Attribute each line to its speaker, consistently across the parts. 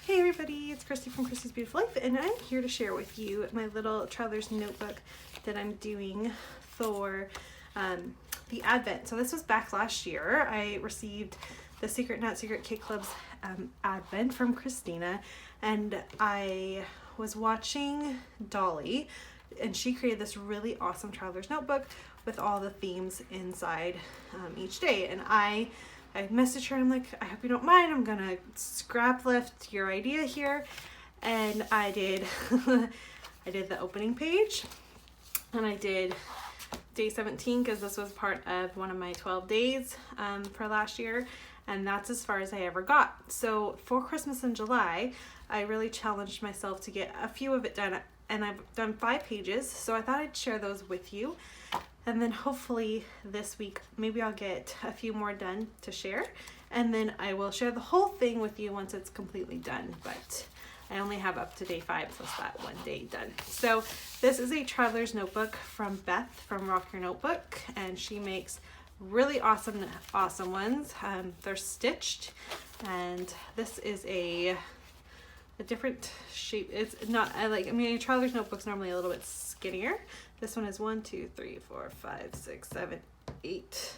Speaker 1: Hey everybody, it's Christy from Christy's Beautiful Life, and I'm here to share with you my little traveler's notebook that I'm doing for the Advent. So this was back last year. I received the Secret Not Secret Kit Club's Advent from Christina, and I was watching Dolly, and she created this really awesome traveler's notebook with all the themes inside each day. And I messaged her and I'm like, I hope you don't mind, I'm gonna scrap lift your idea here. And I did I did the opening page, and I did day 17 because this was part of one of my 12 days for last year, and that's as far as I ever got. So for Christmas in July, I really challenged myself to get a few of it done, and I've done 5 pages, so I thought I'd share those with you. And then hopefully this week, maybe I'll get a few more done to share. And then I will share the whole thing with you once it's completely done. But I only have up to day 5 plus that one day done. So this is a traveler's notebook from Beth from Rock Your Notebook. And she makes really awesome ones. They're stitched. And this is a different shape. It's not, a traveler's notebook's normally a little bit skinnier. This one is 1, 2, 3, 4, 5, 6, 7, 8.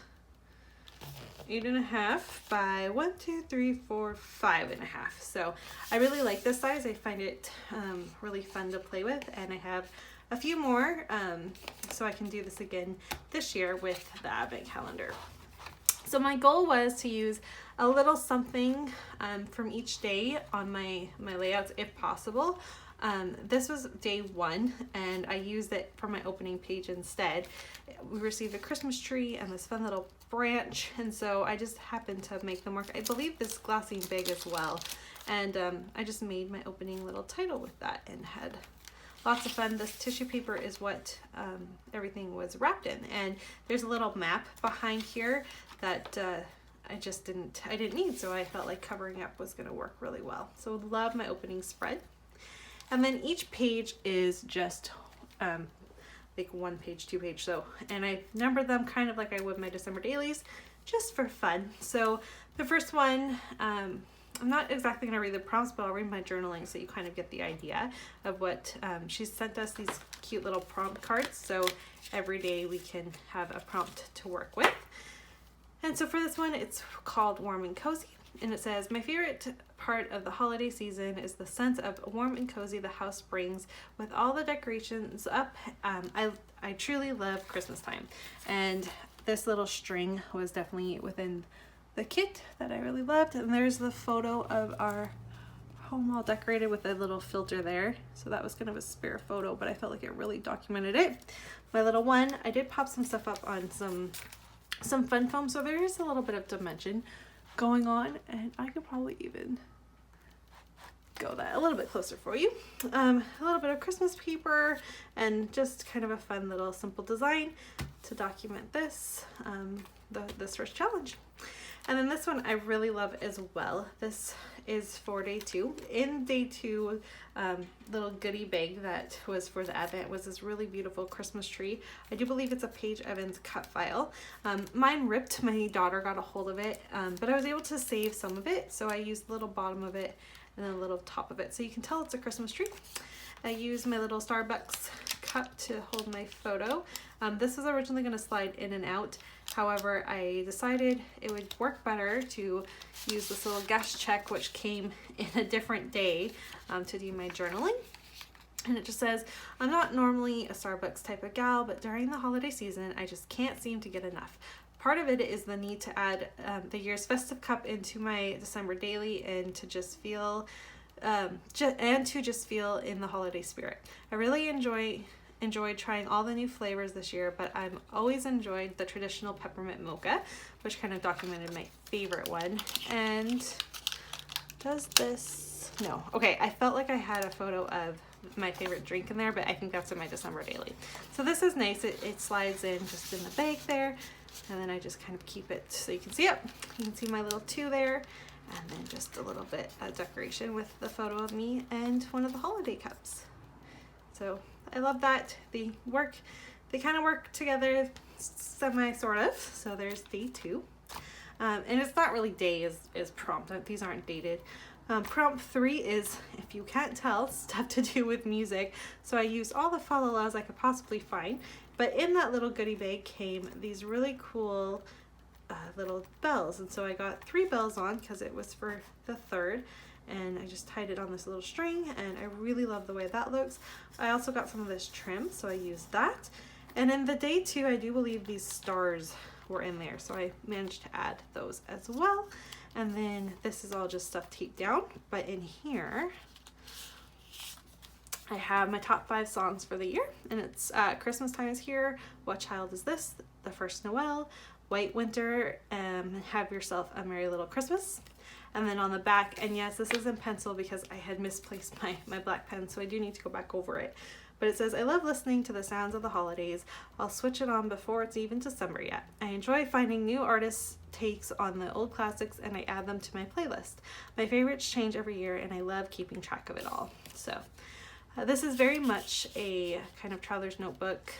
Speaker 1: 8.5 by 1, 2, 3, 4, 5.5. So I really like this size. I find it really fun to play with, and I have a few more, so I can do this again this year with the Advent calendar. So my goal was to use a little something from each day on my layouts if possible. This was day 1, and I used it for my opening page instead. We received a Christmas tree and this fun little branch, and so I just happened to make them work. I believe this glassine bag as well, and I just made my opening little title with that and had lots of fun. This tissue paper is what everything was wrapped in, and there's a little map behind here that I didn't need, so I felt like covering up was going to work really well. So love my opening spread. And then each page is just like 1 page, 2 page. So, and I numbered them kind of like I would my December dailies, just for fun. So the first one, I'm not exactly going to read the prompts, but I'll read my journaling so you kind of get the idea of what she sent us, these cute little prompt cards. So every day we can have a prompt to work with. And so for this one, it's called Warm and Cozy. And it says, my favorite part of the holiday season is the sense of warm and cozy the house brings with all the decorations up. I truly love Christmas time. And this little string was definitely within the kit that I really loved. And there's the photo of our home all decorated with a little filter there. So that was kind of a spare photo, but I felt like it really documented it. My little one, I did pop some stuff up on some fun foam, so there is a little bit of dimension going on, and I could probably even go that a little bit closer for you. A little bit of Christmas paper and just kind of a fun little simple design to document this this first challenge. And then this one I really love as well. This is for day 2. In day 2, little goodie bag that was for the Advent was this really beautiful Christmas tree. I do believe it's a Paige Evans cut file. Mine ripped, my daughter got a hold of it, but I was able to save some of it. So I used the little bottom of it and then a little top of it. So you can tell it's a Christmas tree. I used my little Starbucks cup to hold my photo. This was originally going to slide in and out. However, I decided it would work better to use this little guest check, which came in a different day, to do my journaling. And it just says, I'm not normally a Starbucks type of gal, but during the holiday season, I just can't seem to get enough. Part of it is the need to add the year's festive cup into my December daily and to just feel in the holiday spirit. I really enjoyed trying all the new flavors this year, but I've always enjoyed the traditional peppermint mocha, which kind of documented my favorite one. And does this, no, okay, I felt like I had a photo of my favorite drink in there, but I think that's in my December daily. So this is nice. It slides in just in the bag there, and then I just kind of keep it so you can see it. You can see my little 2 there, and then just a little bit of decoration with the photo of me and one of the holiday cups. So I love that. They kind of work together sort of. So there's day 2. And it's not really day is prompt. These aren't dated. Prompt 3 is, if you can't tell, stuff to do with music. So I used all the fa la las I could possibly find, but in that little goodie bag came these really cool little bells. And so I got 3 bells on because it was for the 3rd, and I just tied it on this little string, and I really love the way that looks. I also got some of this trim, so I used that. And in the day 2, I do believe these stars were in there, so I managed to add those as well. And then this is all just stuff taped down, but in here I have my top 5 songs for the year, and it's Christmas Time Is Here, What Child Is This, The First Noel, White Winter, Have Yourself a Merry Little Christmas. And then on the back, and yes, this is in pencil because I had misplaced my black pen, so I do need to go back over it. But it says, I love listening to the sounds of the holidays. I'll switch it on before it's even December yet. I enjoy finding new artists' takes on the old classics, and I add them to my playlist. My favorites change every year, and I love keeping track of it all. So this is very much a kind of traveler's notebook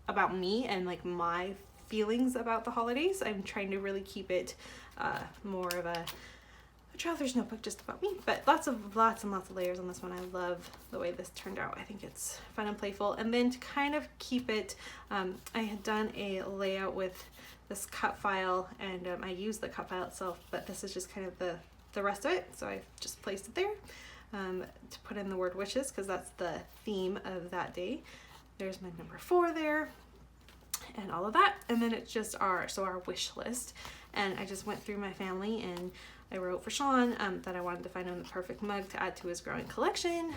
Speaker 1: about me and like my feelings about the holidays. I'm trying to really keep it more of a traveler's notebook just about me, but lots and lots of layers on this one. I love the way this turned out. I think it's fun and playful. And then to kind of keep it, I had done a layout with this cut file, and I used the cut file itself, but this is just kind of the rest of it. So I just placed it there to put in the word wishes, because that's the theme of that day. There's my number 4 there and all of that. And then it's just our wish list. And I just went through my family, and I wrote for Sean that I wanted to find him the perfect mug to add to his growing collection.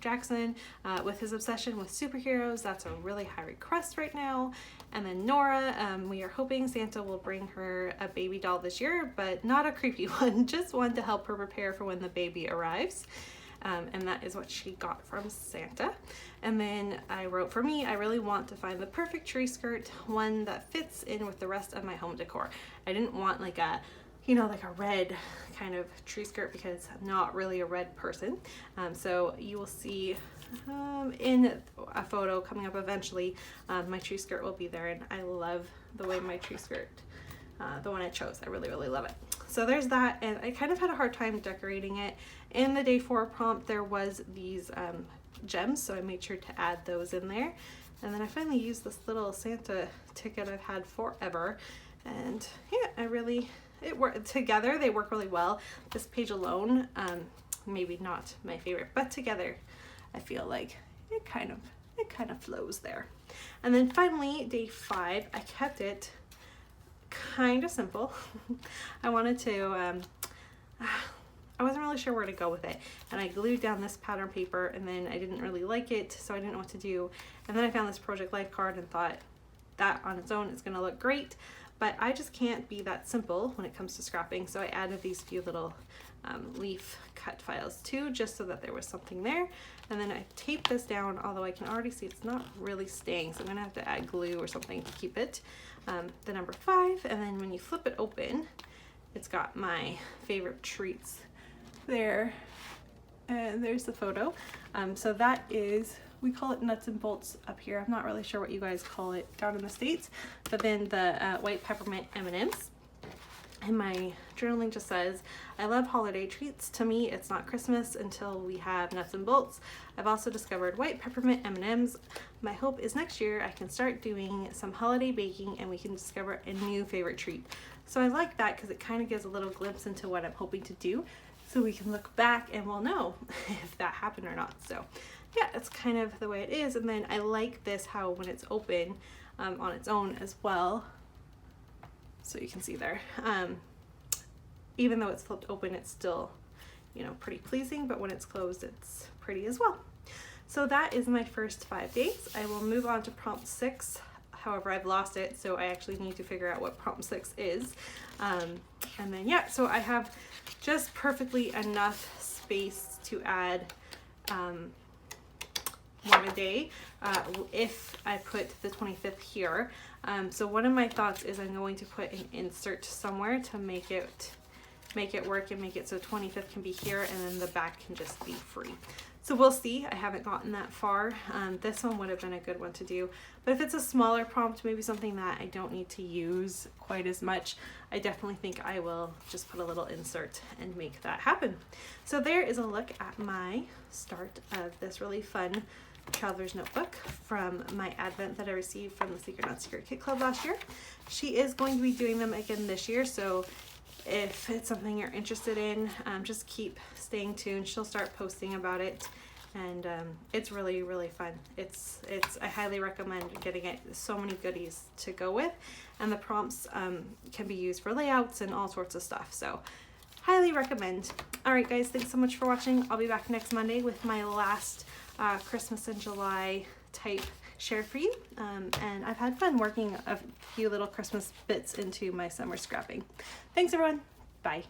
Speaker 1: Jackson, with his obsession with superheroes, that's a really high request right now. And then Nora, we are hoping Santa will bring her a baby doll this year, but not a creepy one, just one to help her prepare for when the baby arrives. And that is what she got from Santa. And then I wrote, for me, I really want to find the perfect tree skirt, one that fits in with the rest of my home decor. I didn't want like a, like a red kind of tree skirt, because I'm not really a red person. So you will see in a photo coming up eventually, my tree skirt will be there, and I love the way my tree skirt, the one I chose, I really, really love it. So there's that, and I kind of had a hard time decorating it. In the day 4 prompt, there was these gems, so I made sure to add those in there. And then I finally used this little Santa ticket I've had forever, and yeah, together they work really well. This page alone, maybe not my favorite, but together I feel like it kind of flows there. And then finally, day 5, I kept it kind of simple. I wanted to, I wasn't really sure where to go with it, and I glued down this pattern paper, and then I didn't really like it, so I didn't know what to do. And then I found this Project Life card and thought that on its own is going to look great, but I just can't be that simple when it comes to scrapping, so I added these few little leaf cut files too, just so that there was something there. And then I taped this down, although I can already see it's not really staying, so I'm gonna have to add glue or something to keep it. The number 5, and then when you flip it open, it's got my favorite treats there, and there's the photo. So that is, we call it nuts and bolts up here. I'm not really sure what you guys call it down in the States, but then the white peppermint M&Ms. And my journaling just says, I love holiday treats. To me, it's not Christmas until we have nuts and bolts. I've also discovered white peppermint M&Ms. My hope is next year I can start doing some holiday baking, and we can discover a new favorite treat. So I like that because it kind of gives a little glimpse into what I'm hoping to do, so we can look back and we'll know if that happened or not. So yeah, that's kind of the way it is. And then I like this, how when it's open on its own as well, so you can see there, even though it's flipped open, it's still, pretty pleasing, but when it's closed, it's pretty as well. So that is my first 5 days. I will move on to prompt 6. However, I've lost it, so I actually need to figure out what prompt 6 is. And then, yeah, so I have just perfectly enough space to add one a day if I put the 25th here. So one of my thoughts is I'm going to put an insert somewhere to make it make it work and make it so 25th can be here and then the back can just be free. So we'll see. I haven't gotten that far. This one would have been a good one to do, but if it's a smaller prompt, maybe something that I don't need to use quite as much, I definitely think I will just put a little insert and make that happen. So there is a look at my start of this really fun Traveler's Notebook from my Advent that I received from the Secret Not Secret Kit Club last year. She is going to be doing them again this year, so if it's something you're interested in, just keep staying tuned. She'll start posting about it, and it's really, really fun. I highly recommend getting it. So many goodies to go with, and the prompts can be used for layouts and all sorts of stuff, so highly recommend. All right, guys, thanks so much for watching. I'll be back next Monday with my last Christmas in July type share for you, and I've had fun working a few little Christmas bits into my summer scrapping. Thanks, everyone. Bye.